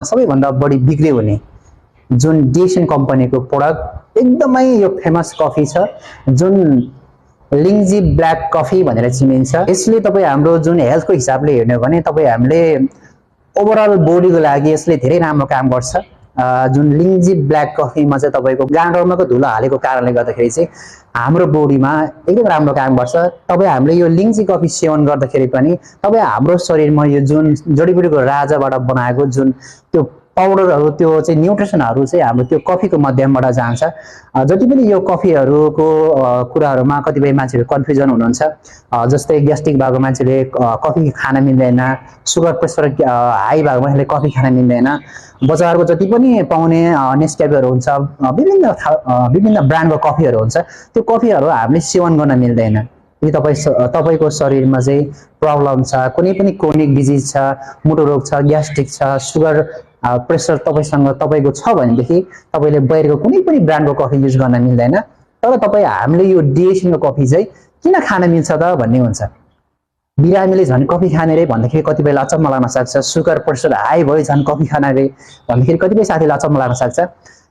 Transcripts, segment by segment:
सबैभन्दा बढी बिक्री हुने जुन डिएसएन कम्पनीको प्रोडक्ट एकदमै यो फेमस कफी छ जुन लिङ्जी ब्ल्याक कफी भनेर चिनिन्छ। यसले तपाईँ हाम्रो जुन हेल्थको हिसाबले हेर्ने हो भने तपाईँ हामीले ओभरअल बडीको लागि यसले धेरै राम्रो काम गर्छ। जुन लिङ्जी ब्ल्याक कफीमा चाहिँ तपाईँको गाउँठाउँमाको धुलो हालेको कारणले गर्दाखेरि चाहिँ हाम्रो बडीमा एकदम राम्रो काम गर्छ। तपाईँ हामीले यो लिङ्जी कफी सेवन गर्दाखेरि पनि तपाईँ हाम्रो शरीरमा यो जुन जडीबुटीको राजाबाट बनाएको जुन त्यो पाउडरहरू त्यो चाहिँ न्युट्रिसनहरू चाहिँ हाम्रो त्यो कफीको माध्यमबाट जान्छ। जति पनि यो कफीहरूको कुराहरूमा कतिपय मान्छेहरू कन्फ्युजन हुनुहुन्छ। जस्तै ग्यास्ट्रिक भएको मान्छेले कफी खान मिल्दैन, सुगर प्रेसर हाई भएको मान्छेले कफी खान मिल्दैन। बजारको जति पनि पाउने नेस्क्याफेहरू हुन्छ, विभिन्न ब्रान्डको कफीहरू हुन्छ, त्यो कफीहरू हामीले सेवन गर्न मिल्दैन। यदि तपाईँको शरीरमा चाहिँ प्रब्लम छ, कुनै पनि क्रोनिक डिजिज छ, मुटु रोग छ, ग्यास्ट्रिक छ, सुगर प्रेसर तपाईँको छ भनेदेखि तपाईँले बाहिरको कुनै पनि ब्रान्डको कफी युज गर्न मिल्दैन। तर तपाईँ हामीले यो डिएसएनको कफी चाहिँ किन खान मिल्छ त भन्ने हुन्छ। बिरामीले झन् कफी खाने रे भन्दाखेरि कतिपय अचम्म लाग्न सक्छ। सुगर प्रेसर हाई भयो झन् कफी खाना रे भन्दाखेरि कतिपय साथीलाई अचम्म लाग्न सक्छ।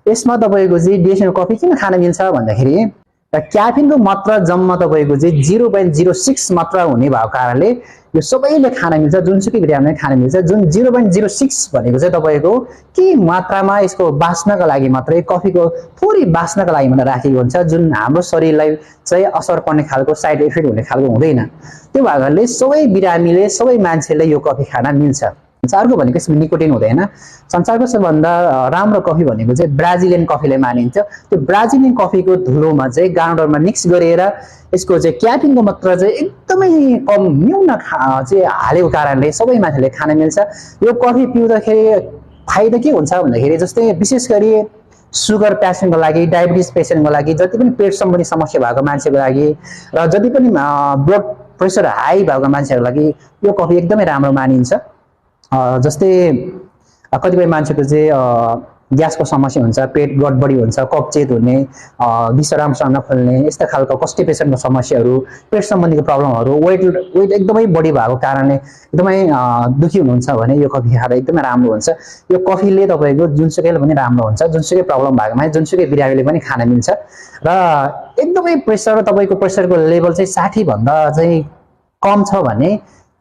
यसमा तपाईँको चाहिँ डिएसएनको कफी किन खान मिल्छ भन्दाखेरि क्याफिनको मात्रा जम्मा तपाईँको चाहिँ 0.06 मात्रा हुने भएको कारणले यो सबैले खान मिल्छ, जुनसुकै बिरामीले खान मिल्छ। जुन 0.06 भनेको चाहिँ तपाईँको के मात्रामा यसको बाँच्नका लागि मात्रै, कफीको थोरै बाँच्नका लागि मात्रै राखेको हुन्छ, जुन हाम्रो शरीरलाई चाहिँ असर पर्ने खालको, साइड इफेक्ट हुने खालको हुँदैन। त्यो भएकाले सबै बिरामीले, सबै मान्छेले यो कफी खान मिल्छ। संसारको भनेको यसमा निकोटिन हुँदैन। संसारको सबभन्दा राम्रो कफी भनेको चाहिँ ब्राजिलियन कफीले मानिन्छ। त्यो ब्राजिलियन कफीको धुलोमा चाहिँ गाउँडरमा मिक्स गरेर यसको चाहिँ क्याफिनको मात्रा चाहिँ एकदमै कम, न्यून चाहिँ हालेको कारणले सबै मान्छेले खान मिल्छ। यो कफी पिउँदाखेरि फाइदा के हुन्छ भन्दाखेरि जस्तै विशेष गरी सुगर पेसेन्टको लागि, डायबिटिज पेसेन्टको लागि, जति पनि पेट सम्बन्धी समस्या भएको मान्छेको लागि र जति पनि ब्लड प्रेसर हाई भएको मान्छेहरूको लागि यो कफी एकदमै राम्रो मानिन्छ। जस्तै कतिपय मान्छेको चाहिँ ग्यासको समस्या हुन्छ, पेट गडबडी हुन्छ, कब्जियत हुने, दिसा राम्रोसँग नफल्ने, यस्ता खालको कन्स्टिपेसनको समस्याहरू, पेट सम्बन्धीको प्रब्लमहरू, वेट एकदमै बढी भएको कारणले एकदमै दुखी हुनुहुन्छ भने यो कफी खाएर एकदमै राम्रो हुन्छ। यो कफीले तपाईँको जुनसुकैले पनि राम्रो हुन्छ, जुनसुकै प्रब्लम भएको मान्छे, जुनसुकै बिरामीले पनि खान मिल्छ। र एकदमै प्रेसर, तपाईँको प्रेसरको लेभल चाहिँ 60 भन्दा चाहिँ कम छ भने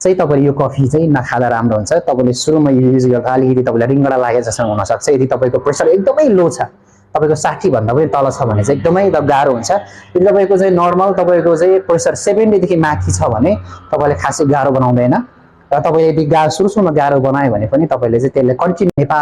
चाहिँ तपाईँले यो कफी चाहिँ नखाँदा राम्रो हुन्छ। तपाईँले सुरुमा युज गर्दा अलिकति तपाईँलाई रिङ्गडा लागे जस्तो हुनसक्छ। यदि तपाईँको प्रेसर एकदमै लो छ, तपाईँको 60 भन्दा पनि तल छ भने चाहिँ एकदमै गाह्रो हुन्छ। यदि तपाईँको चाहिँ नर्मल, तपाईँको चाहिँ प्रेसर 70 देखि माथि छ भने तपाईँले खासै गाह्रो बनाउँदैन। र तपाईँले यदि सुरुमा गाह्रो बनायो भने पनि तपाईँले चाहिँ त्यसले कन्टिन्यू नेपाल